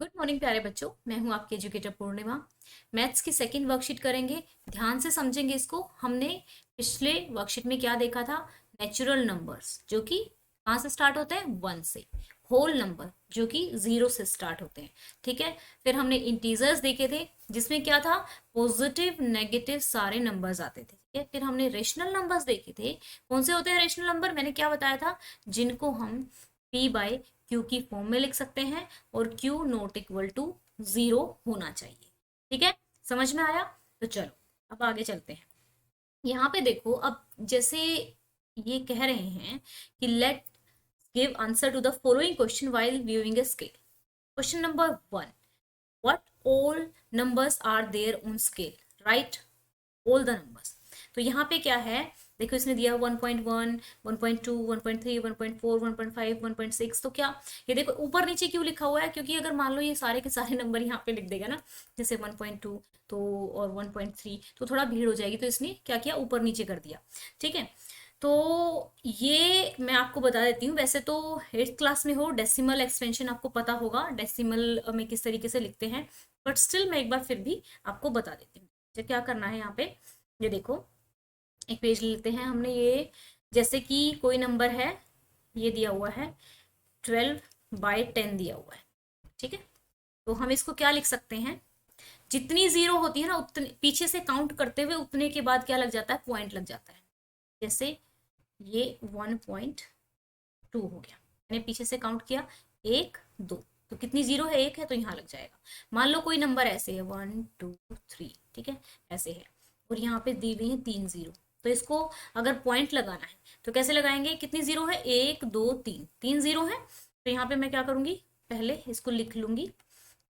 Good morning प्यारे बच्चों, मैं हूं आपकी एजुकेटर पूर्णिमा। मैथ्स की सेकंड वर्कशीट करेंगे। ध्यान से समझेंगे इसको। हमने पिछले वर्कशीट में क्या देखा था? नेचुरल नंबर्स जो कि कहाँ से स्टार्ट होते हैं? 1 से। होल नंबर जो कि 0 से स्टार्ट होते हैं। ठीक है। फिर हमने इंटीजर्स देखे थे जिसमें क्या था? पॉजिटिव नेगेटिव सारे नंबर्स आते थे। ठीक है। फिर हमने रेशनल नंबर्स देखे थे। कौन से होते हैं रेशनल नंबर? मैंने क्या बताया था? जिनको हम p बाय क्यू की फॉर्म में लिख सकते हैं और क्यू नॉट इक्वल टू 0 होना चाहिए। ठीक है, समझ में आया? तो चलो अब आगे चलते हैं। यहाँ पे देखो, अब जैसे ये कह रहे हैं कि let give answer to the following question while viewing a scale. Question number 1, what all numbers are there on scale? Right all the numbers. तो यहाँ पे क्या है? देखो इसने दिया 1.1, 1.2, 1.3, 1.4, 1.5, 1.6। तो क्या ये देखो ऊपर नीचे क्यों लिखा हुआ है? क्योंकि अगर मान लो ये सारे के सारे नंबर यहाँ पे लिख देगा ना, जैसे 1.2 तो और 1.3 तो थोड़ा भीड़ हो जाएगी, तो इसने क्या किया? ऊपर नीचे कर दिया। ठीक है। तो ये मैं आपको बता देती हूँ। वैसे तो 8th क्लास में हो, डेसिमल एक्सपेंशन आपको पता होगा, डेसिमल में किस तरीके से लिखते हैं, बट स्टिल मैं एक बार फिर भी आपको बता देती हूँ। तो क्या करना है यहाँ पे? ये देखो, एक पेज लेते हैं हमने। ये जैसे कि कोई नंबर है, ये दिया हुआ है 12/10 दिया हुआ है। ठीक है। तो हम इसको क्या लिख सकते हैं? जितनी जीरो होती है ना, उतने पीछे से काउंट करते हुए उतने के बाद क्या लग जाता है? पॉइंट लग जाता है। जैसे ये 1.2 हो गया, मैंने पीछे से काउंट किया 1 2, तो कितनी जीरो है? 1 है, तो यहाँ लग जाएगा। मान लो कोई नंबर ऐसे है 1 2 3, ठीक है, ऐसे है, और यहाँ पे दी हुई है 3 जीरो। तो इसको अगर पॉइंट लगाना है तो कैसे लगाएंगे? कितनी जीरो है? 1 2 3, 3 जीरो है। तो यहाँ पे मैं क्या करूंगी? पहले इसको लिख लूंगी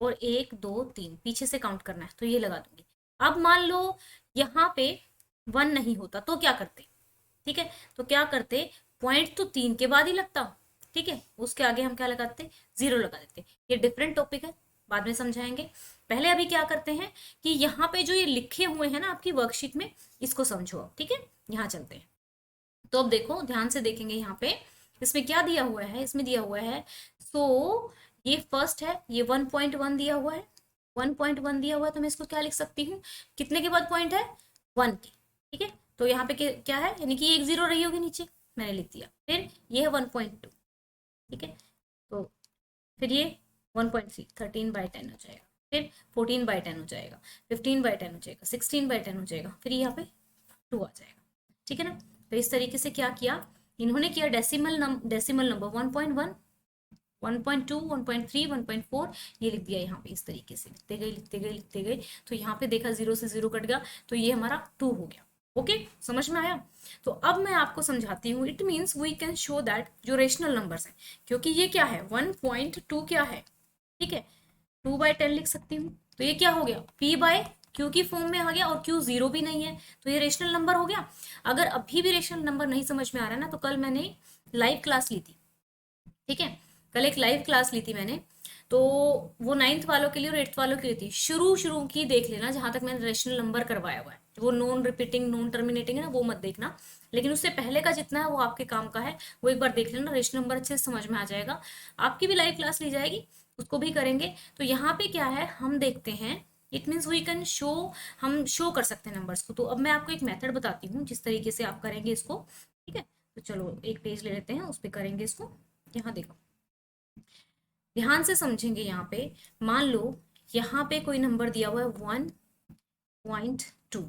और 1 2 3 पीछे से काउंट करना है तो ये लगा दूंगी। अब मान लो यहाँ पे 1 नहीं होता तो क्या करते? ठीक है, तो क्या करते? पॉइंट तो 3 के बाद ही लगता। ठीक है, उसके आगे हम क्या लगाते? 0 लगा देते। ये डिफरेंट टॉपिक है, बाद में समझाएंगे। पहले अभी क्या करते हैं कि यहाँ पे जो ये लिखे हुए हैं ना आपकी वर्कशीट में, इसको समझो अब। ठीक है, यहाँ चलते हैं। तो अब देखो, ध्यान से देखेंगे यहाँ पे। इसमें क्या दिया हुआ है? इसमें दिया हुआ है ये फर्स्ट है, ये 1.1 दिया हुआ है। 1.1 दिया हुआ है तो मैं इसको क्या लिख सकती हूँ? कितने के बाद पॉइंट है? 1 के। ठीक है, तो यहाँ पे क्या है? यानी कि 1 जीरो रही होगी नीचे, मैंने लिख दिया। फिर ये है 1.2। ठीक है, तो फिर ये 1.3, 13/10 हो जाएगा। फिर 14/10 हो जाएगा, 15/10 हो जाएगा, 16/10 हो जाएगा, फिर यहाँ पे 2 आ जाएगा। ठीक है ना? तो इस तरीके से क्या किया इन्होंने? किया डेसिमल नंबर 1.1, 1.2, 1.3, 1.4, ये लिख दिया यहाँ पे। इस तरीके से लिखते गए लिखते गए लिखते गए, तो यहाँ पे देखा 0 से 0 कट गया, तो ये हमारा 2 हो गया। ओके, समझ में आया? तो अब मैं आपको समझाती हूँ। It means we can show that जो रेशनल नंबर्स हैं, क्योंकि ये क्या है? 1.2 क्या है? ठीक है, 2/10 लिख सकती हूँ। तो ये क्या हो गया? p बाय क्यू की फॉर्म में आ गया, और क्यू 0 भी नहीं है, तो ये रेशनल नंबर हो गया। अगर अभी भी रेशनल नंबर नहीं समझ में आ रहा है ना, तो कल मैंने लाइव क्लास ली थी। ठीक है, कल एक लाइव क्लास ली थी मैंने, तो वो 9th वालों के लिए और 8th वालों के लिए थी। शुरू शुरू की देख लेना, जहां तक मैंने रेशनल नंबर करवाया हुआ है। वो नॉन रिपीटिंग नॉन टर्मिनेटिंग है ना, वो मत देखना। लेकिन उससे पहले का जितना है वो आपके काम का है, वो एक बार देख लेना। रेशनल नंबर अच्छे से समझ में आ जाएगा। आपकी भी लाइव क्लास ली जाएगी, उसको भी करेंगे। तो यहाँ पे क्या है, हम देखते हैं। It means we can show, हम शो कर सकते हैं नंबर्स को। तो अब मैं आपको एक मेथड बताती हूँ जिस तरीके से आप करेंगे इसको। ठीक है, तो चलो एक पेज ले लेते हैं, उस पर करेंगे इसको। यहाँ देखो, ध्यान से समझेंगे यहाँ पे। मान लो यहाँ पे कोई नंबर दिया हुआ है 1.2।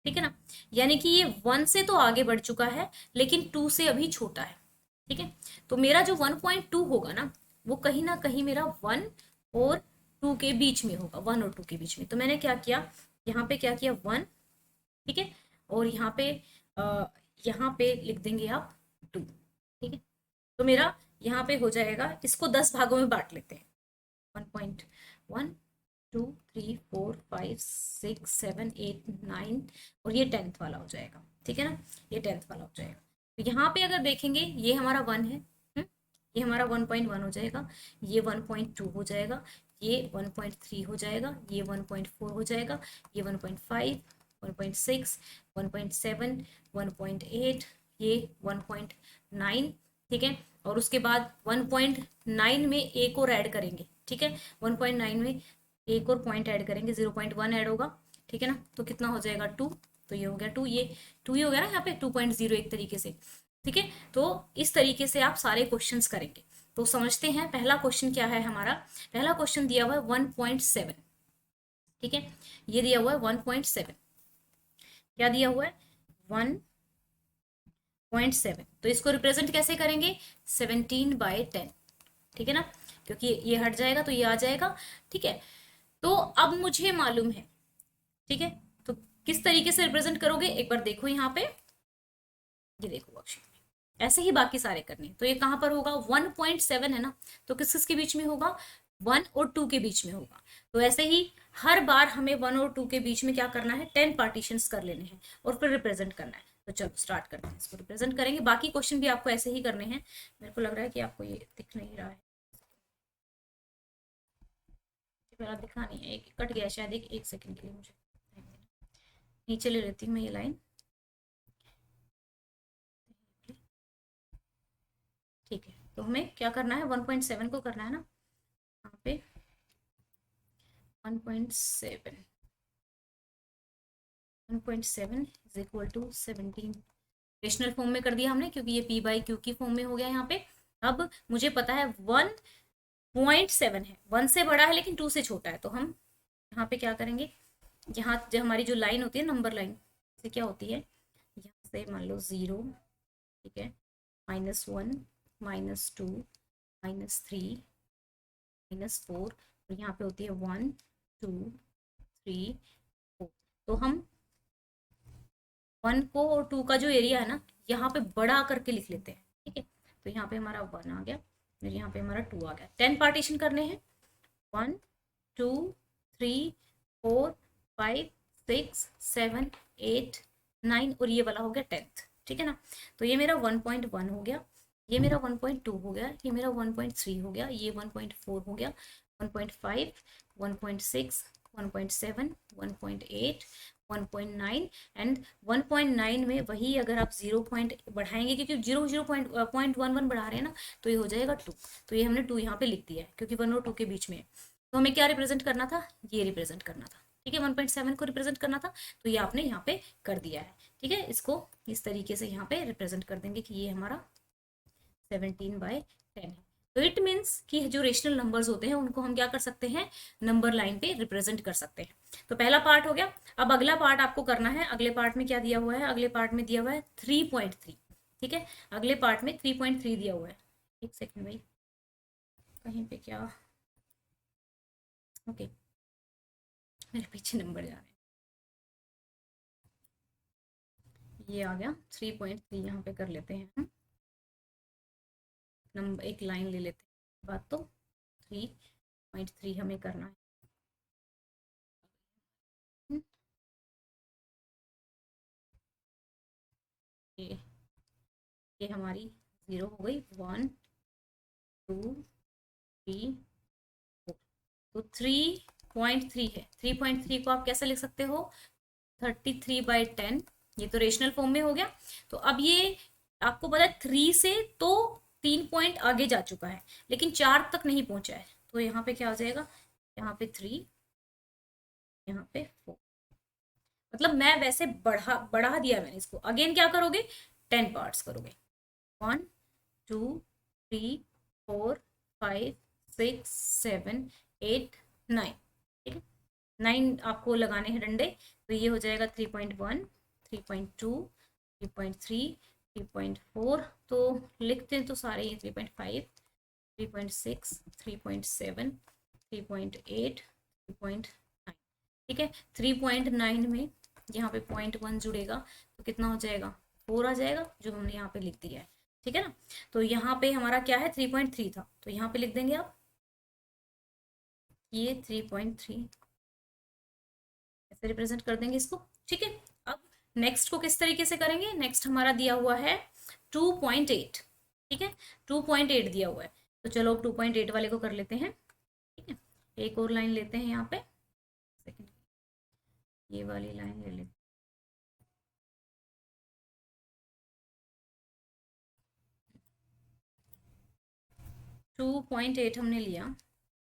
ठीक है ना? यानी कि ये 1 से तो आगे बढ़ चुका है, लेकिन 2 से अभी छोटा है। ठीक है, तो मेरा जो 1.2 होगा ना, वो कहीं ना कहीं मेरा 1 और 2 के बीच में होगा। 1 और 2 के बीच में। तो मैंने क्या किया? यहाँ पे क्या किया? 1। ठीक है, और अ, यहाँ पे लिख देंगे आप 2। ठीक है, तो मेरा यहाँ पे हो जाएगा। इसको 10 भागों में बांट लेते हैं। 1.1 2 3 4 5 6 7 8 9, और ये 10th वाला हो जाएगा। ठीक है ना? ये 10th वाला हो जाएगा। तो यहाँ पे अगर देखेंगे, ये हमारा 1 है। ये हमारा 1.1 हो जाएगा, ये 1.2 हो जाएगा, ये 1.3 हो जाएगा, ये 1.4 हो जाएगा, ये 1.5, 1.6, 1.7, 1.8, ये 1.9। ठीक है, और उसके बाद 1.9 में एक और ऐड करेंगे। ठीक है। 1.9 में एक और पॉइंट ऐड करेंगे, 0.1 ऐड होगा, ठीक है ना, तो कितना हो जाएगा 2, तो ये हो गया 2, ये 2 ही हो गया ना यहाँ पे 2.0 एक तरीके से, ठीक है। तो इस तरीके से आप सारे क्वेश्चंस करेंगे। तो समझते हैं पहला क्वेश्चन क्या है हमारा। पहला क्वेश्चन दिया हुआ है 1.7, ठीक है, ये दिया हुआ है 1.7, क्या दिया हुआ है 1.7, तो इसको रिप्रेजेंट कैसे करेंगे 17/10, ठीक है ना, क्योंकि ये हट जाएगा तो ये आ जाएगा, ठीक है। तो अब मुझे मालूम है, ठीक है, तो किस तरीके से रिप्रेजेंट करोगे एक बार देखो यहाँ पे, ये देखो वर्कशीट में ऐसे ही बाकी सारे करने हैं। तो ये कहाँ पर होगा 1.7 है ना, तो किस किस के बीच में होगा 1 और 2 के बीच में होगा। तो ऐसे ही हर बार हमें 1 और 2 के बीच में क्या करना है 10 पार्टीशंस कर लेने हैं और फिर रिप्रेजेंट करना है। तो चलो स्टार्ट करते हैं, इसको रिप्रेजेंट करेंगे, बाकी क्वेश्चन भी आपको ऐसे ही करने हैं। मेरे को लग रहा है कि आपको ये दिख नहीं रहा है, मेरा दिखा नहीं है, एक कट गया शायद, एक सेकंड के लिए मुझे नीचे ले लेती हूँ मैं ये लाइन, ठीक है। तो हमें क्या करना है 1.7 को करना है ना, यहाँ पे 1.7 1.7 is equal to 17, rational form में कर दिया हमने क्योंकि ये पी बाई क्यू की फॉर्म में हो गया यहाँ पे। अब मुझे पता है 1.7 है, 1 से बड़ा है लेकिन 2 से छोटा है, तो हम यहाँ पे क्या करेंगे, यहाँ जो हमारी जो लाइन होती है नंबर लाइन से क्या होती है, यहाँ से मान लो 0, ठीक है, -1, -2, -3, -4, और यहाँ पे होती है 1, 2, 3, 4। तो हम 1 को और 2 का जो एरिया है ना यहाँ पे बड़ा करके लिख लेते हैं, ठीक है। तो यहाँ पे हमारा 1 आ गया, फिर यहाँ पे हमारा 2 आ गया, 10 पार्टीशन करने हैं, 1, 2, 3, 4, 5, 6, 7, 8, 9, और ये वाला हो गया 10th, ठीक है ना। तो ये मेरा 1.1 हो गया, ये मेरा 1.2 हो गया, ये मेरा 1.3 हो गया, ये 1.4 हो गया, 1.5, 1.6, 1.7, 1.8, 1.9, एंड 1.9 में वही अगर आप 0 पॉइंट बढ़ाएंगे, क्योंकि 0.11 बढ़ा रहे हैं ना, तो ये हो जाएगा 2। तो ये हमने 2 यहाँ पे लिख दिया है क्योंकि 1 और 2 के बीच में है। तो हमें क्या रिप्रेजेंट करना था, ये रिप्रेजेंट करना था, ठीक है, 1.7 को रिप्रेजेंट करना था, तो ये आपने यहाँ पे कर दिया है, ठीक है। इसको इस तरीके से यहाँ पे रिप्रेजेंट कर देंगे कि ये हमारा 17/10 है। तो इट मीन्स कि जो रेशनल नंबर्स होते हैं उनको हम क्या कर सकते हैं नंबर लाइन पे रिप्रेजेंट कर सकते हैं। तो पहला पार्ट हो गया। अब अगला पार्ट आपको करना है, अगले पार्ट में क्या दिया हुआ है, अगले पार्ट में दिया हुआ है 3.3, ठीक है, अगले पार्ट में 3.3 दिया हुआ है। एक सेकेंड भाई, कहीं पे क्या, ओके, मेरे पीछे नंबर जा रहे हैं, ये आ गया 3.3, यहाँ पे कर लेते हैं हम नंबर, एक लाइन ले लेते हैं बात, तो 3.3 हमें करना है। ये ये हमारी 0 हो गई, 1, 2, 3, 4, तो 3.3 है, 3.3 को आप कैसे लिख सकते हो 33/10, ये तो रेशनल फॉर्म में हो गया। तो अब ये आपको पता है 3 से तो 3 पॉइंट आगे जा चुका है लेकिन 4 तक नहीं पहुंचा है, तो यहाँ पे क्या हो जाएगा, यहाँ पे 3, यहाँ पे 4, मतलब मैं वैसे बढ़ा दिया मैंने इसको, अगेन क्या करोगे 10 पार्ट्स करोगे, 1, 2, 3, 4, 5, 6, 7, 8, 9, ठीक है, 9 आपको लगाने हैं डंडे। तो ये हो जाएगा 3.1, 3.2, 3.3, 3.4, तो लिखते हैं तो सारे ये 3.5, 3.6, 3.7, 3.8, 3.9, ठीक है। 3.9 में यहाँ पे 0.1 जुड़ेगा तो कितना हो जाएगा 4 आ जाएगा, जो हमने यहाँ पे लिख दिया है, ठीक है ना। तो यहाँ पे हमारा क्या है 3.3 था, तो यहाँ पे लिख देंगे आप ये 3.3, ऐसे रिप्रेजेंट कर देंगे इसको, ठीक है। अब नेक्स्ट को किस तरीके से करेंगे, नेक्स्ट हमारा दिया हुआ है 2.8, ठीक है, 2.8 दिया हुआ है, तो चलो 2.8 वाले को कर लेते हैं, ठीक है। एक और लाइन लेते हैं यहाँ पे, सेकंड, ये वाली लाइन ले लेते हैं, 2.8 हमने लिया,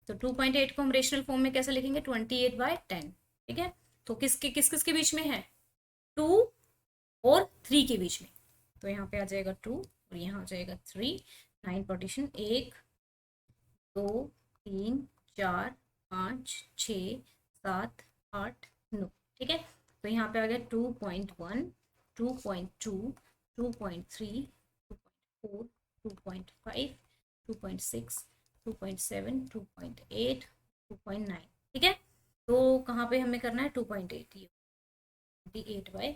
तो 2.8 को हम रेशनल फॉर्म में कैसे लिखेंगे, 28/10। ठीक है, तो किस किस के बीच में है, 2 और 3 के बीच में। तो यहाँ पे आ जाएगा 2 और यहाँ आ जाएगा 3। 9 पार्टीशन, 1 2 3 4 5 6 7 8 9। ठीक है, तो यहाँ पे आ गया 2.1 2.2 2.3 2.4 2.5 2.6 2.7 2.8 2.9। ठीक है, तो कहाँ पे हमें करना है, 2.8, ये 28/10।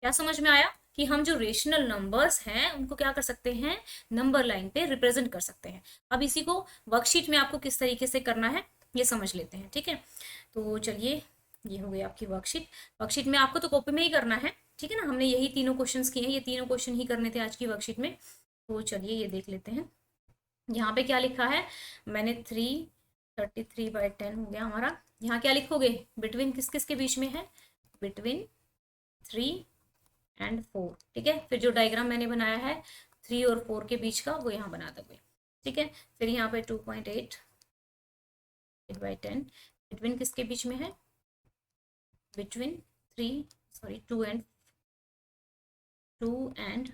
क्या समझ में आया कि हम जो रेशनल नंबर्स हैं उनको क्या कर सकते हैं, नंबर लाइन पे रिप्रेजेंट कर सकते हैं। अब इसी को वर्कशीट में आपको किस तरीके से करना है ये समझ लेते हैं। ठीक है, तो चलिए, ये हो गई आपकी वर्कशीट। वर्कशीट में आपको तो कॉपी में ही करना है, ठीक है ना, हमने यही तीनों क्वेश्चंस किए हैं, ये तीनों क्वेश्चन ही करने थे आज की वर्कशीट में। तो चलिए ये देख लेते हैं, यहाँ पे क्या लिखा है, मैंने 33/10 हो गया हमारा। यहाँ क्या लिखोगे, बिटवीन किस किस के बीच में है, बिटवीन 3 एंड 4। ठीक है, फिर जो डायग्राम मैंने बनाया है 3 और 4 के बीच का वो यहाँ बना दोगे। ठीक है, फिर यहाँ पे 2.8/10 बिटवीन किसके बीच में है, बिटवीन 2 एंड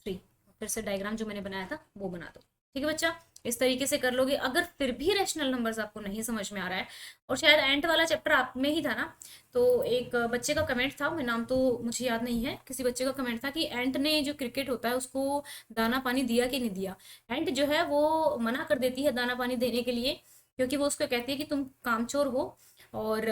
3। फिर से डायग्राम जो मैंने बनाया था वो बना दो। ठीक है बच्चा, इस तरीके से कर लोगे। अगर फिर भी रैशनल नंबर्स आपको नहीं समझ में आ रहा है, और शायद एंट वाला चैप्टर आप में ही था ना, तो एक बच्चे का कमेंट था, मैं नाम तो मुझे याद नहीं है, किसी बच्चे का कमेंट था कि एंट ने जो क्रिकेट होता है उसको दाना पानी दिया कि नहीं दिया। एंट जो है वो मना कर देती है दाना पानी देने के लिए, क्योंकि वो उसको कहती है कि तुम कामचोर हो और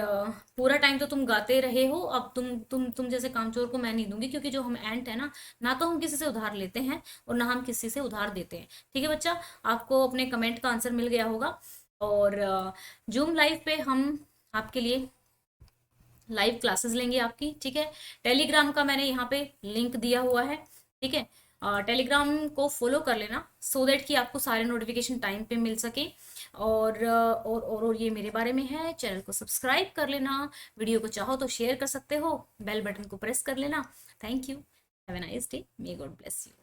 पूरा टाइम तो तुम गाते रहे हो, अब तुम जैसे कामचोर को मैं नहीं दूंगी, क्योंकि जो हम एंट है ना तो हम किसी से उधार लेते हैं और ना हम किसी से उधार देते हैं। ठीक है बच्चा, आपको अपने कमेंट का आंसर मिल गया होगा। और जूम लाइव पे हम आपके लिए लाइव क्लासेस लेंगे आपकी। ठीक है, टेलीग्राम का मैंने यहाँ पे लिंक दिया हुआ है। ठीक है, टेलीग्राम को फॉलो कर लेना सो दैट कि आपको सारे नोटिफिकेशन टाइम पे मिल सके। और ये मेरे बारे में है, चैनल को सब्सक्राइब कर लेना, वीडियो को चाहो तो शेयर कर सकते हो, बेल बटन को प्रेस कर लेना। Thank you, have a nice day, may God bless you.